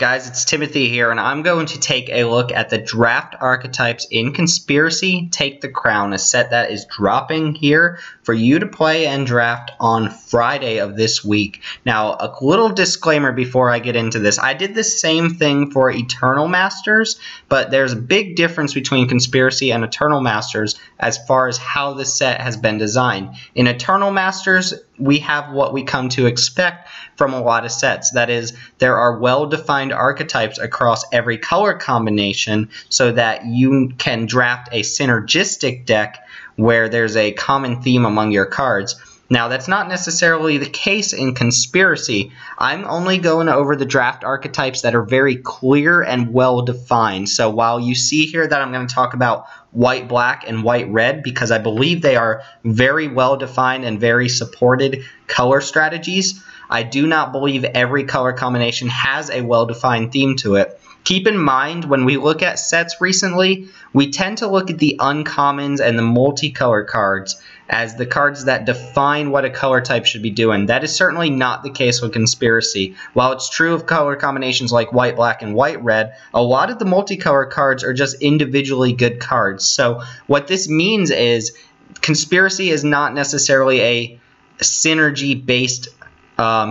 guys? It's Timothy here, and I'm going to take a look at the draft archetypes in Conspiracy Take the Crown, a set that is dropping here for you to play and draft on Friday of this week. Now, a little disclaimer before I get into this. I did the same thing for Eternal Masters, but there's a big difference between Conspiracy and Eternal Masters as far as how the set has been designed. In Eternal Masters, we have what we come to expect from a lot of sets. That is, there are well-defined archetypes across every color combination so that you can draft a synergistic deck where there's a common theme among your cards. Now, that's not necessarily the case in Conspiracy. I'm only going over the draft archetypes that are very clear and well-defined. So while you see here that I'm going to talk about white-black and white-red because I believe they are very well-defined and very supported color strategies, I do not believe every color combination has a well-defined theme to it. Keep in mind, when we look at sets recently, we tend to look at the uncommons and the multicolor cards as the cards that define what a color type should be doing. That is certainly not the case with Conspiracy. While it's true of color combinations like white, black, and white, red, a lot of the multicolor cards are just individually good cards. So what this means is Conspiracy is not necessarily a synergy-based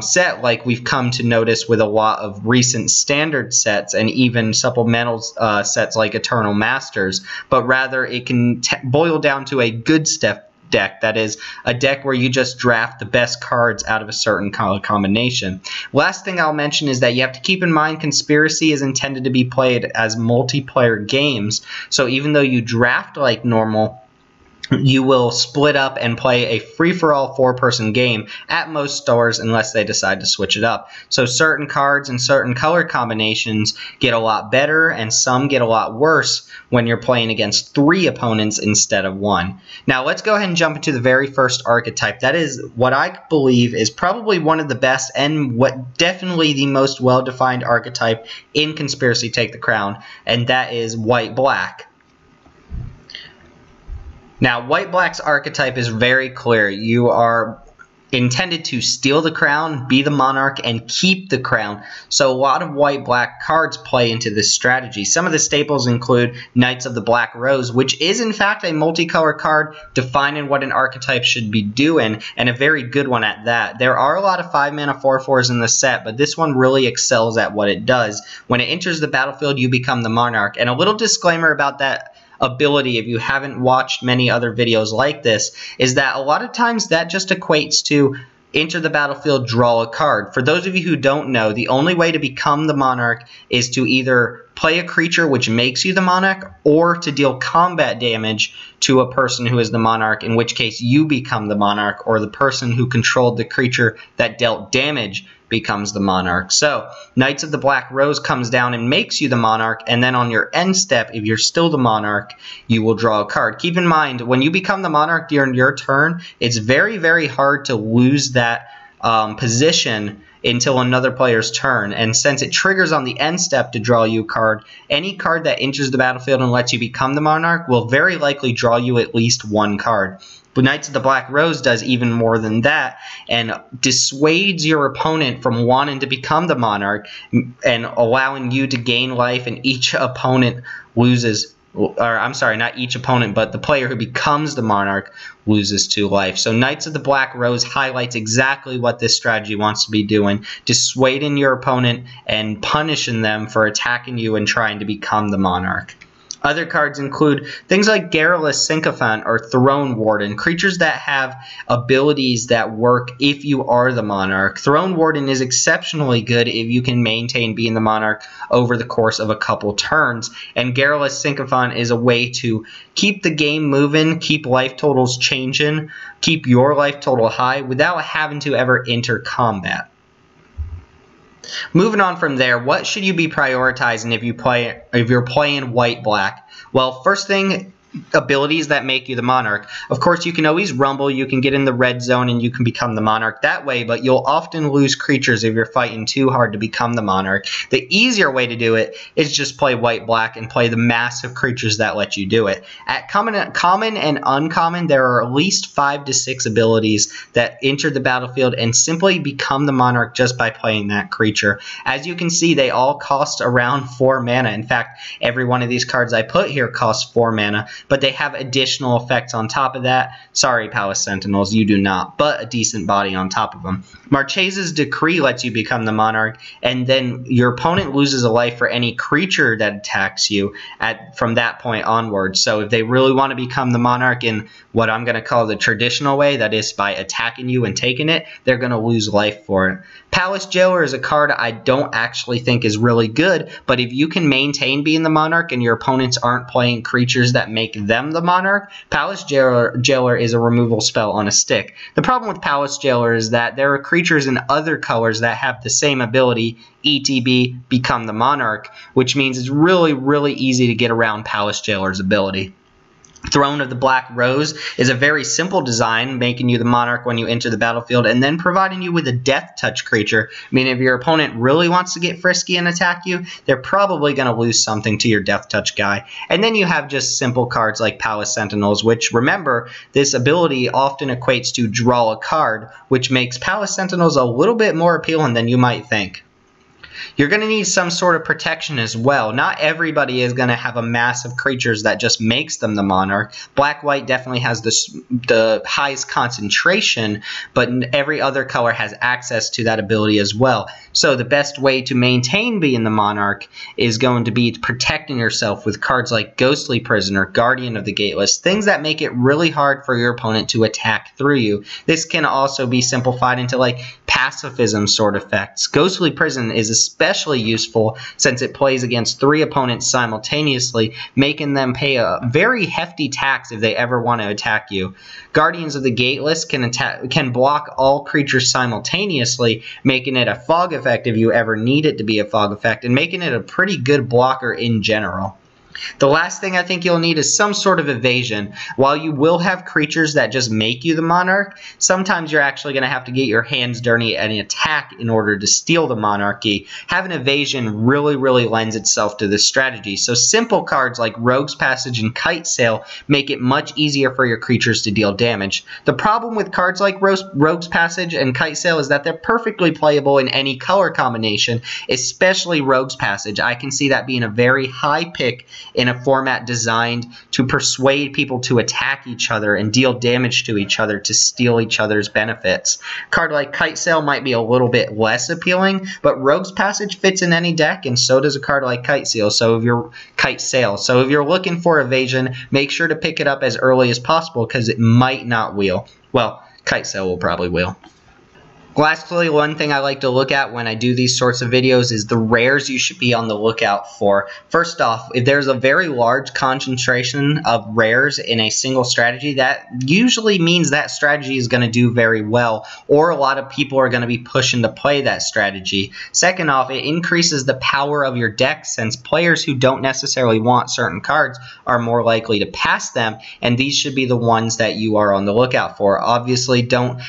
set like we've come to notice with a lot of recent standard sets and even supplemental sets like Eternal Masters, but rather it can boil down to a good deck, that is, a deck where you just draft the best cards out of a certain color combination. Last thing I'll mention is that you have to keep in mind Conspiracy is intended to be played as multiplayer games, so even though you draft like normal, you will split up and play a free-for-all four-person game at most stores unless they decide to switch it up. So certain cards and certain color combinations get a lot better and some get a lot worse when you're playing against 3 opponents instead of 1. Now let's go ahead and jump into the very first archetype. That is what I believe is probably one of the best and what definitely the most well-defined archetype in Conspiracy Take the Crown, and that is white-black. Now, white-black's archetype is very clear. You are intended to steal the crown, be the monarch, and keep the crown. So a lot of white-black cards play into this strategy. Some of the staples include Knights of the Black Rose, which is in fact a multicolor card defining what an archetype should be doing, and a very good one at that. There are a lot of 5-mana 4/4s in the set, but this one really excels at what it does. When it enters the battlefield, you become the monarch. And a little disclaimer about that ability, if you haven't watched many other videos like this, is that a lot of times that just equates to enter the battlefield, draw a card. For those of you who don't know, the only way to become the monarch is to either play a creature which makes you the monarch or to deal combat damage to a person who is the monarch, in which case you become the monarch, or the person who controlled the creature that dealt damage becomes the monarch. So Knights of the Black Rose comes down and makes you the monarch, and then on your end step, if you're still the monarch, you will draw a card. Keep in mind, when you become the monarch during your turn, it's very, very hard to lose that position until another player's turn, and since it triggers on the end step to draw you a card, any card that enters the battlefield and lets you become the monarch will very likely draw you at least one card. But Knights of the Black Rose does even more than that and dissuades your opponent from wanting to become the monarch and allowing you to gain life, and each opponent loses, or I'm sorry, not each opponent, but the player who becomes the monarch loses 2 life. So Knights of the Black Rose highlights exactly what this strategy wants to be doing, dissuading your opponent and punishing them for attacking you and trying to become the monarch. Other cards include things like Garrulous Sycophant or Throne Warden, creatures that have abilities that work if you are the monarch. Throne Warden is exceptionally good if you can maintain being the monarch over the course of a couple turns, and Garrulous Sycophant is a way to keep the game moving, keep life totals changing, keep your life total high without having to ever enter combat. Moving on from there, what should you be prioritizing if you're playing white-black? Well, first thing, abilities that make you the monarch. Of course, you can always rumble, you can get in the red zone, and you can become the monarch that way, but you'll often lose creatures if you're fighting too hard to become the monarch. The easier way to do it is just play white-black and play the massive creatures that let you do it. At common and uncommon, there are at least 5 to 6 abilities that enter the battlefield and simply become the monarch just by playing that creature. As you can see, they all cost around 4 mana. In fact, every one of these cards I put here costs 4 mana, but they have additional effects on top of that. Sorry, Palace Sentinels, you do not, but a decent body on top of them. Marchese's Decree lets you become the monarch, and then your opponent loses a life for any creature that attacks you from that point onward. So if they really want to become the monarch in what I'm going to call the traditional way, that is by attacking you and taking it, they're going to lose life for it. Palace Jailer is a card I don't actually think is really good, but if you can maintain being the monarch and your opponents aren't playing creatures that make them the monarch, Palace Jailer is a removal spell on a stick. The problem with Palace Jailer is that there are creatures in other colors that have the same ability, ETB, become the monarch, which means it's really, really easy to get around Palace Jailer's ability. Throne of the Black Rose is a very simple design, making you the monarch when you enter the battlefield, and then providing you with a death touch creature. Meaning if your opponent really wants to get frisky and attack you, they're probably going to lose something to your death touch guy. And then you have just simple cards like Palace Sentinels, which, remember, this ability often equates to draw a card, which makes Palace Sentinels a little bit more appealing than you might think. You're going to need some sort of protection as well. Not everybody is going to have a mass of creatures that just makes them the monarch. Black-white definitely has the highest concentration, but every other color has access to that ability as well. So the best way to maintain being the monarch is going to be protecting yourself with cards like Ghostly Prisoner, Guardian of the Gateless, things that make it really hard for your opponent to attack through you. This can also be simplified into like pacifism sort of effects. Ghostly Prison is especially useful since it plays against 3 opponents simultaneously, making them pay a very hefty tax if they ever want to attack you. Guardians of the Gateless can block all creatures simultaneously, making it a fog effect if you ever need it to be a fog effect, and making it a pretty good blocker in general. The last thing I think you'll need is some sort of evasion. While you will have creatures that just make you the monarch, sometimes you're actually going to have to get your hands dirty and attack in order to steal the monarchy. Having evasion really, really lends itself to this strategy. So simple cards like Rogue's Passage and Kite Sail make it much easier for your creatures to deal damage. The problem with cards like Rogue's Passage and Kite Sail is that they're perfectly playable in any color combination, especially Rogue's Passage. I can see that being a very high pick in a format designed to persuade people to attack each other and deal damage to each other to steal each other's benefits. A card like Kite Sail might be a little bit less appealing, but Rogue's Passage fits in any deck, and so does a card like Kite Sail. So if you're looking for evasion, make sure to pick it up as early as possible because it might not wheel. Well, Kite Sail will probably wheel. Lastly, one thing I like to look at when I do these sorts of videos is the rares you should be on the lookout for. First off, if there's a very large concentration of rares in a single strategy, that usually means that strategy is going to do very well, or a lot of people are going to be pushing to play that strategy. Second off, it increases the power of your deck since players who don't necessarily want certain cards are more likely to pass them, and these should be the ones that you are on the lookout for. Obviously, don't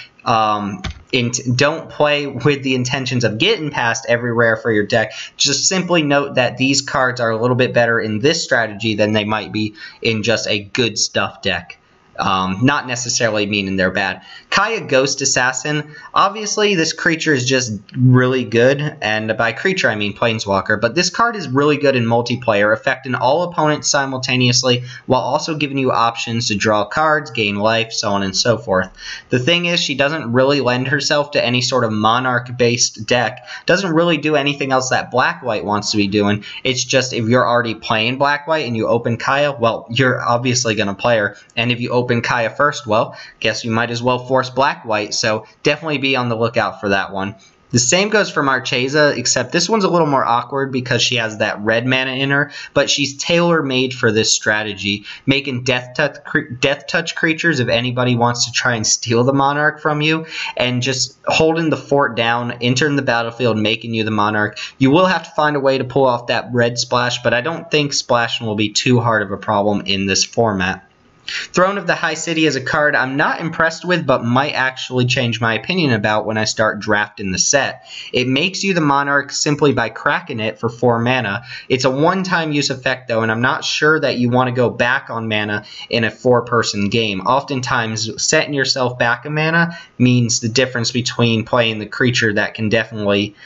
play with the intentions of getting past every rare for your deck. Just simply note that these cards are a little bit better in this strategy than they might be in just a good stuff deck. Not necessarily meaning they're bad. Kyah, Ghost Assassin. Obviously, this creature is just really good, and by creature I mean Planeswalker, but this card is really good in multiplayer, affecting all opponents simultaneously, while also giving you options to draw cards, gain life, so on and so forth. The thing is, she doesn't really lend herself to any sort of Monarch-based deck, doesn't really do anything else that Black-White wants to be doing. It's just if you're already playing Black-White and you open Kyah, well, you're obviously going to play her, and if you open Kyah first, well, guess you might as well force Black-White, so definitely be on the lookout for that one. The same goes for Marchesa, except this one's a little more awkward because she has that red mana in her, but she's tailor-made for this strategy, making death touch creatures if anybody wants to try and steal the Monarch from you, and just holding the fort down, entering the battlefield, making you the Monarch. You will have to find a way to pull off that red splash, but I don't think splashing will be too hard of a problem in this format. Throne of the High City is a card I'm not impressed with, but might actually change my opinion about when I start drafting the set. It makes you the Monarch simply by cracking it for 4 mana. It's a one-time use effect though, and I'm not sure that you want to go back on mana in a 4-person game. Oftentimes, setting yourself back a mana means the difference between playing the creature that can definitely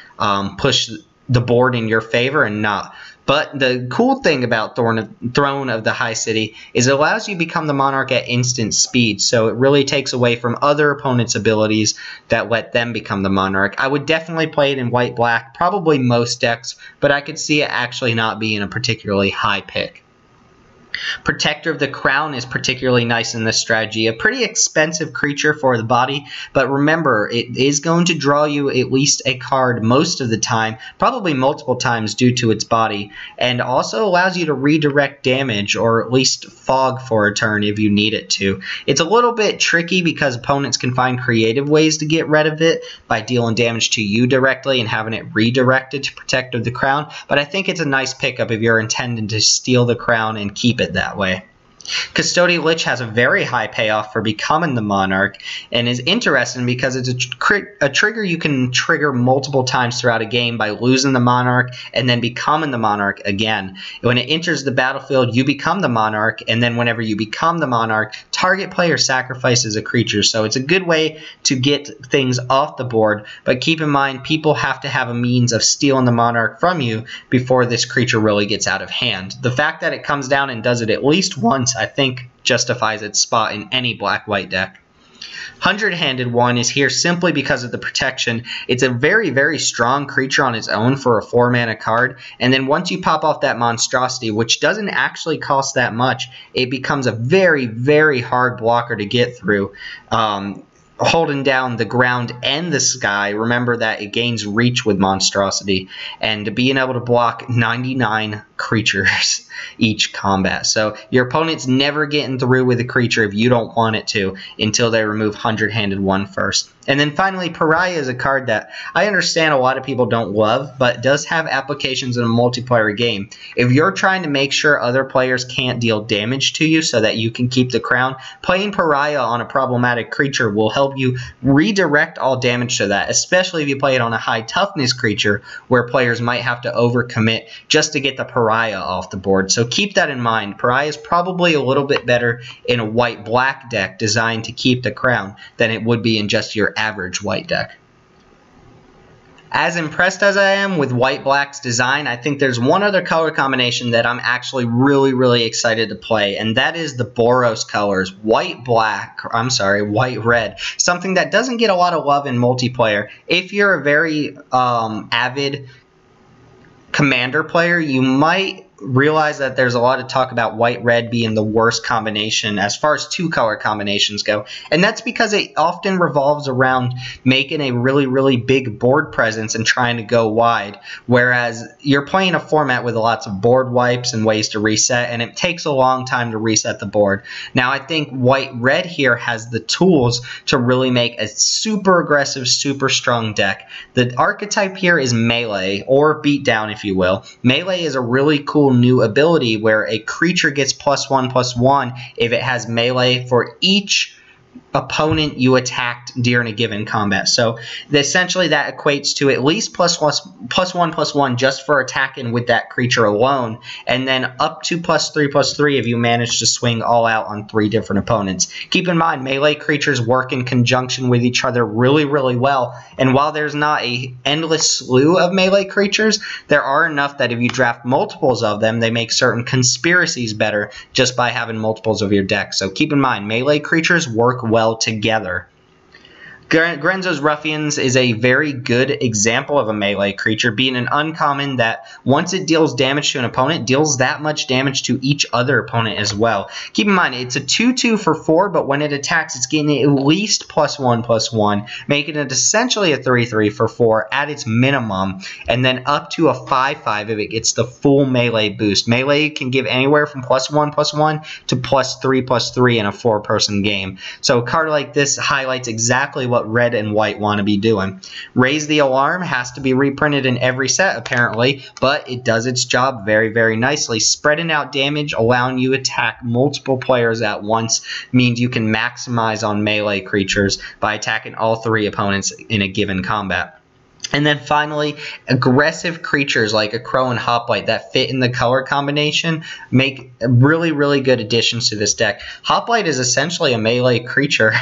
push the board in your favor and not. But the cool thing about Throne of the High City is it allows you to become the Monarch at instant speed, so it really takes away from other opponents' abilities that let them become the Monarch. I would definitely play it in white-black, probably most decks, but I could see it actually not being a particularly high pick. Protector of the Crown is particularly nice in this strategy. A pretty expensive creature for the body, but remember, it is going to draw you at least a card most of the time, probably multiple times due to its body, and also allows you to redirect damage or at least fog for a turn if you need it to. It's a little bit tricky because opponents can find creative ways to get rid of it by dealing damage to you directly and having it redirected to Protector of the Crown, but I think it's a nice pickup if you're intending to steal the crown and keep it that way. Custodial Lich has a very high payoff for becoming the Monarch and is interesting because it's a trigger you can trigger multiple times throughout a game by losing the Monarch and then becoming the Monarch again. When it enters the battlefield, you become the Monarch, and then whenever you become the Monarch, target player sacrifices a creature. So it's a good way to get things off the board, but keep in mind people have to have a means of stealing the Monarch from you before this creature really gets out of hand. The fact that it comes down and does it at least once, I think, justifies its spot in any black-white deck. Hundred-Handed one is here simply because of the protection. It's a very, very strong creature on its own for a 4-mana card, and then once you pop off that monstrosity, which doesn't actually cost that much, it becomes a very, very hard blocker to get through. Holding down the ground and the sky, remember that it gains reach with monstrosity, and being able to block 99 creatures each combat. So your opponent's never getting through with a creature if you don't want it to until they remove Hundred-Handed one first. And then finally, Pariah is a card that I understand a lot of people don't love, but does have applications in a multiplayer game. If you're trying to make sure other players can't deal damage to you so that you can keep the crown, playing Pariah on a problematic creature will help you redirect all damage to that, especially if you play it on a high toughness creature where players might have to overcommit just to get the Pariah off the board. So keep that in mind. Pariah is probably a little bit better in a white-black deck designed to keep the crown than it would be in just your average white deck. As impressed as I am with white-black's design, I think there's one other color combination that I'm actually really excited to play, and that is the Boros colors, white-red, something that doesn't get a lot of love in multiplayer. If you're a very avid Commander player, you might realize that there's a lot of talk about white-red being the worst combination as far as 2-color combinations go, and that's because it often revolves around making a really big board presence and trying to go wide, whereas you're playing a format with lots of board wipes and ways to reset, and it takes a long time to reset the board. Now I think white-red here has the tools to really make a super aggressive, super strong deck. The archetype here is melee, or beatdown if you will. Melee is a really cool new ability where a creature gets +1/+1 if it has melee for each opponent you attacked during a given combat. So essentially that equates to at least +1/+1 just for attacking with that creature alone, and then up to +3/+3 if you manage to swing all out on 3 different opponents. Keep in mind, melee creatures work in conjunction with each other really well, and while there's not an endless slew of melee creatures, there are enough that if you draft multiples of them, they make certain conspiracies better just by having multiples of your deck. So keep in mind, melee creatures work well together. Grenzo's Ruffians is a very good example of a melee creature, being an uncommon that once it deals damage to an opponent, deals that much damage to each other opponent as well. Keep in mind, it's a 2/2 for 4, but when it attacks, it's getting at least +1/+1, making it essentially a 3/3 for 4 at its minimum, and then up to a 5/5 if it gets the full melee boost. Melee can give anywhere from +1/+1 to +3/+3 in a 4-person game. So a card like this highlights exactly what red and white want to be doing. Raise the Alarm has to be reprinted in every set apparently, but it does its job very, very nicely. Spreading out damage, allowing you to attack multiple players at once, means you can maximize on melee creatures by attacking all 3 opponents in a given combat. And then finally, aggressive creatures like a Crow and Hoplite that fit in the color combination make really, really good additions to this deck. Hoplite is essentially a melee creature,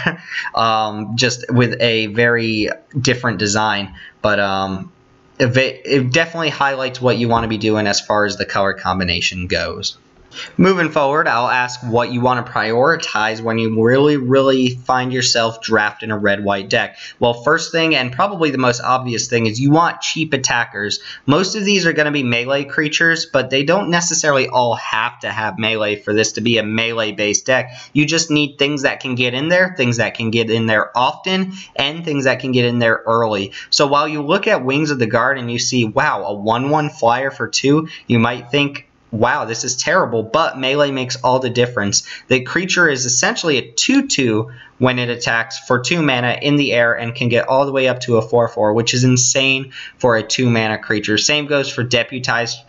just with a very different design, but it definitely highlights what you want to be doing as far as the color combination goes. Moving forward, I'll ask what you want to prioritize when you really, really find yourself drafting a red-white deck. Well, first thing, and probably the most obvious thing, is you want cheap attackers. Most of these are going to be melee creatures, but they don't necessarily all have to have melee for this to be a melee-based deck. You just need things that can get in there, things that can get in there often, and things that can get in there early. So while you look at Wings of the Guard and you see, wow, a 1/1 flyer for 2, you might think, wow, this is terrible, but melee makes all the difference. The creature is essentially a 2/2 when it attacks for 2 mana in the air and can get all the way up to a 4/4, which is insane for a 2 mana creature. Same goes for Deputized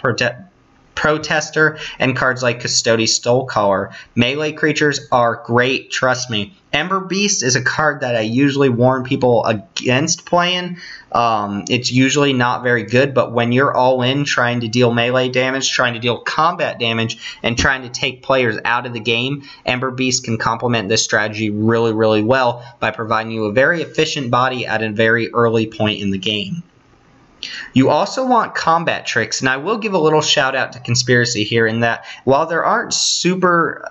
Protester and cards like Custodes Stolecaller. Melee creatures are great, trust me. Ember Beast is a card that I usually warn people against playing. It's usually not very good, but when you're all in trying to deal melee damage, trying to deal combat damage, and trying to take players out of the game, Ember Beast can complement this strategy really, really well by providing you a very efficient body at a very early point in the game. You also want combat tricks, and I will give a little shout out to Conspiracy here in that while there aren't super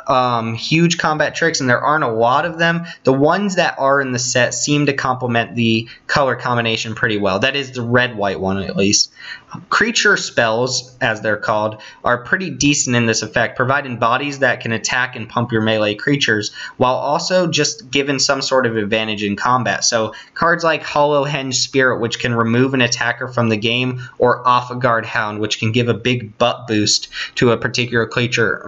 huge combat tricks and there aren't a lot of them, the ones that are in the set seem to complement the color combination pretty well. That is the red-white one at least. Creature spells, as they're called, are pretty decent in this effect, providing bodies that can attack and pump your melee creatures while also just giving some sort of advantage in combat. So cards like Hollow Henge Spirit, which can remove an attacker from the game, or Off a Guard Hound, which can give a big butt boost to a particular creature.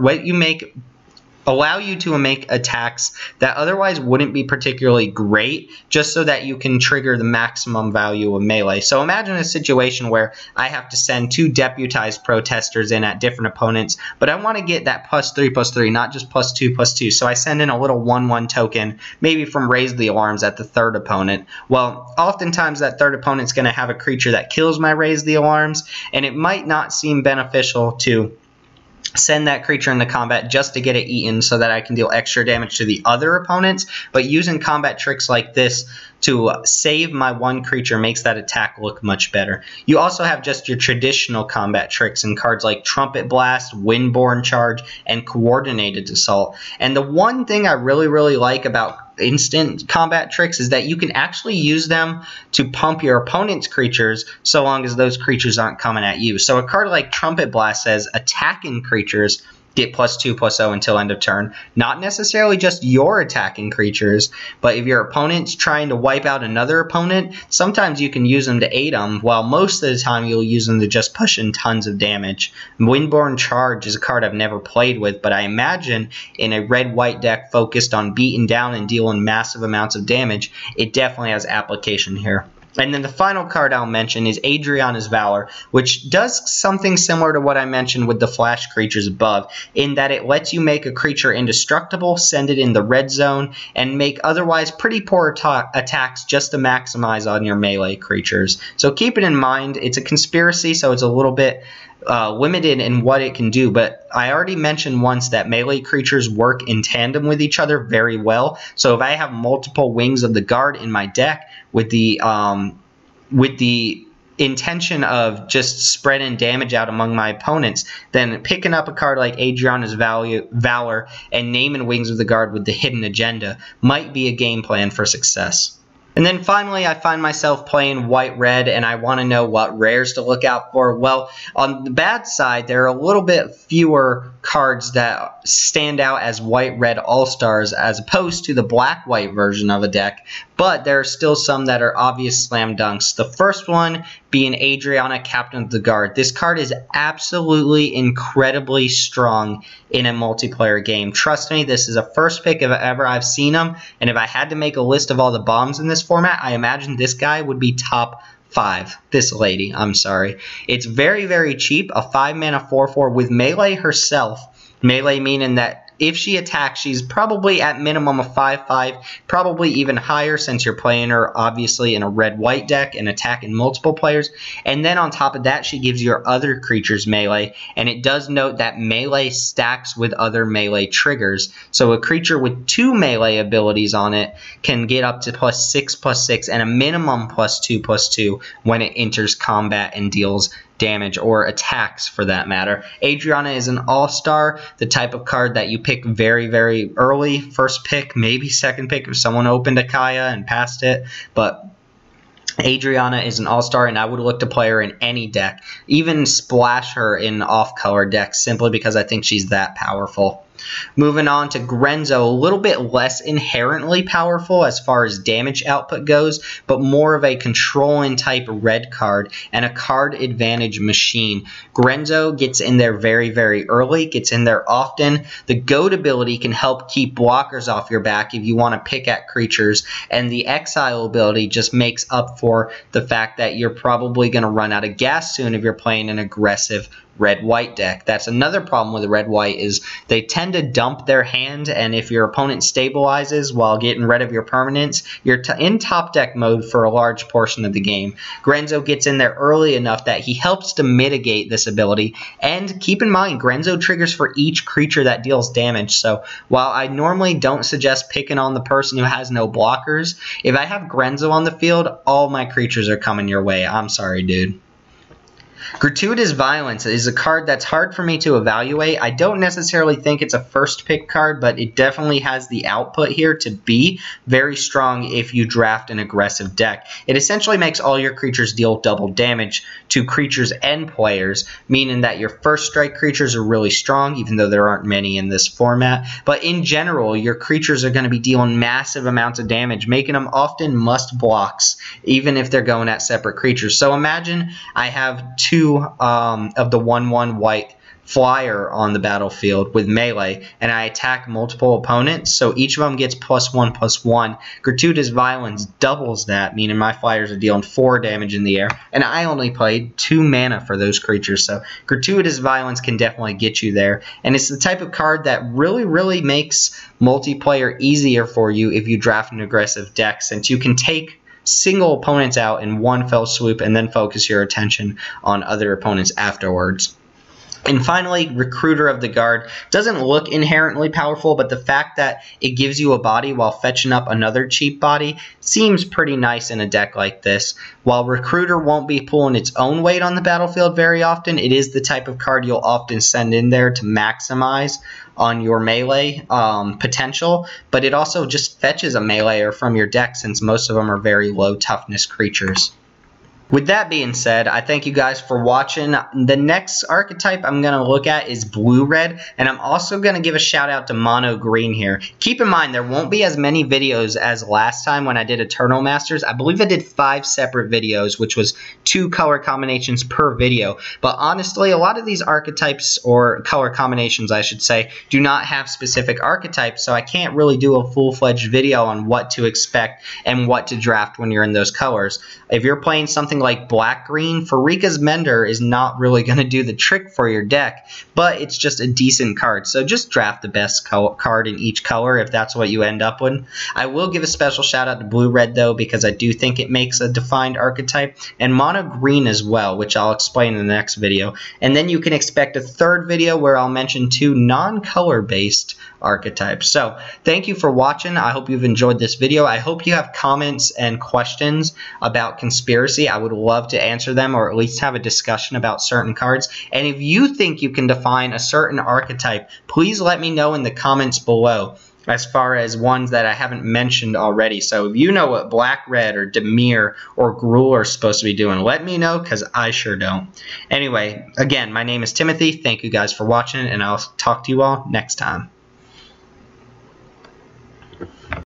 Allow you to make attacks that otherwise wouldn't be particularly great, just so that you can trigger the maximum value of melee. So imagine a situation where I have to send 2 Deputized Protesters in at different opponents, but I want to get that +3/+3, not just +2/+2. So I send in a little 1/1 token, maybe from Raise the Alarms at the 3rd opponent. Well, oftentimes that 3rd opponent's going to have a creature that kills my Raise the Alarms, and it might not seem beneficial to send that creature into combat just to get it eaten so that I can deal extra damage to the other opponents, but using combat tricks like this to save my one creature makes that attack look much better. You also have just your traditional combat tricks in cards like Trumpet Blast, Windborne Charge, and Coordinated Assault. And the one thing I really, really like about instant combat tricks is that you can actually use them to pump your opponent's creatures so long as those creatures aren't coming at you. So a card like Trumpet Blast says attacking creatures get +2/+0 until end of turn. Not necessarily just your attacking creatures, but if your opponent's trying to wipe out another opponent, sometimes you can use them to aid them, while most of the time you'll use them to just push in tons of damage. Windborne Charge is a card I've never played with, but I imagine in a red-white deck focused on beating down and dealing massive amounts of damage, it definitely has application here. And then the final card I'll mention is Adriana's Valor, which does something similar to what I mentioned with the flash creatures above, in that it lets you make a creature indestructible, send it in the red zone, and make otherwise pretty poor attacks just to maximize on your melee creatures. So keep it in mind, it's a conspiracy, so it's a little bit limited in what it can do, but I already mentioned once that melee creatures work in tandem with each other very well. So if I have multiple Wings of the Guard in my deck with the intention of just spreading damage out among my opponents, then picking up a card like Adriana's Valor and naming Wings of the Guard with the hidden agenda might be a game plan for success. And then finally, I find myself playing white-red, and I want to know what rares to look out for. Well, on the bad side, there are a little bit fewer cards that stand out as white-red all-stars as opposed to the black-white version of a deck, but there are still some that are obvious slam dunks. The first one being Adriana, Captain of the Guard. This card is absolutely incredibly strong in a multiplayer game. Trust me, this is a first pick if ever I've seen them, and if I had to make a list of all the bombs in this format, I imagine this guy would be top 5. This lady, I'm sorry. It's very, very cheap, a 5-mana 4/4 with melee herself. Melee meaning that if she attacks, she's probably at minimum a 5/5, probably even higher since you're playing her obviously in a red-white deck and attacking multiple players. And then on top of that, she gives your other creatures melee, and it does note that melee stacks with other melee triggers. So a creature with 2 melee abilities on it can get up to +6/+6 and a minimum +2/+2 when it enters combat and deals damage or attacks for that matter. Adriana is an all-star, the type of card that you pick very, very early, first pick, maybe second pick if someone opened a Kyah and passed it, but Adriana is an all-star, and I would look to play her in any deck, even splash her in off-color decks simply because I think she's that powerful. Moving on to Grenzo, a little bit less inherently powerful as far as damage output goes, but more of a controlling type red card and a card advantage machine. Grenzo gets in there very, very early, gets in there often. The Goat ability can help keep blockers off your back if you want to pick at creatures, and the Exile ability just makes up for the fact that you're probably going to run out of gas soon if you're playing an aggressive red-white deck. That's another problem with the red-white is they tend to dump their hand, and if your opponent stabilizes while getting rid of your permanents, you're in top deck mode for a large portion of the game. Grenzo gets in there early enough that he helps to mitigate this ability, and keep in mind, Grenzo triggers for each creature that deals damage, so while I normally don't suggest picking on the person who has no blockers, if I have Grenzo on the field, all my creatures are coming your way. I'm sorry, dude. Gratuitous Violence is a card that's hard for me to evaluate. I don't necessarily think it's a first pick card, but it definitely has the output here to be very strong if you draft an aggressive deck. It essentially makes all your creatures deal double damage to creatures and players, meaning that your first strike creatures are really strong, even though there aren't many in this format. But in general, your creatures are going to be dealing massive amounts of damage, making them often must blocks, even if they're going at separate creatures. So imagine I have 2 of the 1/1 white flyer on the battlefield with melee, and I attack multiple opponents, so each of them gets +1/+1. Gratuitous Violence doubles that, meaning my flyers are dealing 4 damage in the air, and I only played 2 mana for those creatures, so Gratuitous Violence can definitely get you there, and it's the type of card that really makes multiplayer easier for you if you draft an aggressive deck, since you can take single opponents out in one fell swoop and then focus your attention on other opponents afterwards. And finally, Recruiter of the Guard doesn't look inherently powerful, but the fact that it gives you a body while fetching up another cheap body seems pretty nice in a deck like this. While Recruiter won't be pulling its own weight on the battlefield very often, it is the type of card you'll often send in there to maximize on your melee potential, but it also just fetches a meleeer from your deck since most of them are very low toughness creatures. With that being said, I thank you guys for watching. The next archetype I'm going to look at is blue-red, and I'm also going to give a shout out to mono green here. Keep in mind, there won't be as many videos as last time when I did Eternal Masters. I believe I did 5 separate videos, which was 2 color combinations per video. But honestly, a lot of these archetypes, or color combinations I should say, do not have specific archetypes, so I can't really do a full-fledged video on what to expect and what to draft when you're in those colors. If you're playing something like black-green, Farika's Mender is not really going to do the trick for your deck, but it's just a decent card. So just draft the best card in each color if that's what you end up with. I will give a special shout out to blue-red though, because I do think it makes a defined archetype, and mono-green as well, which I'll explain in the next video. And then you can expect a third video where I'll mention 2 non-color based archetypes. So thank you for watching. I hope you've enjoyed this video. I hope you have comments and questions about Conspiracy. I would love to answer them, or at least have a discussion about certain cards. And if you think you can define a certain archetype, please let me know in the comments below. as far as ones that I haven't mentioned already. So if you know what Black Red or Dimir or Gruul are supposed to be doing, let me know, because I sure don't. Anyway, again, my name is Timothy. Thank you guys for watching, and I'll talk to you all next time.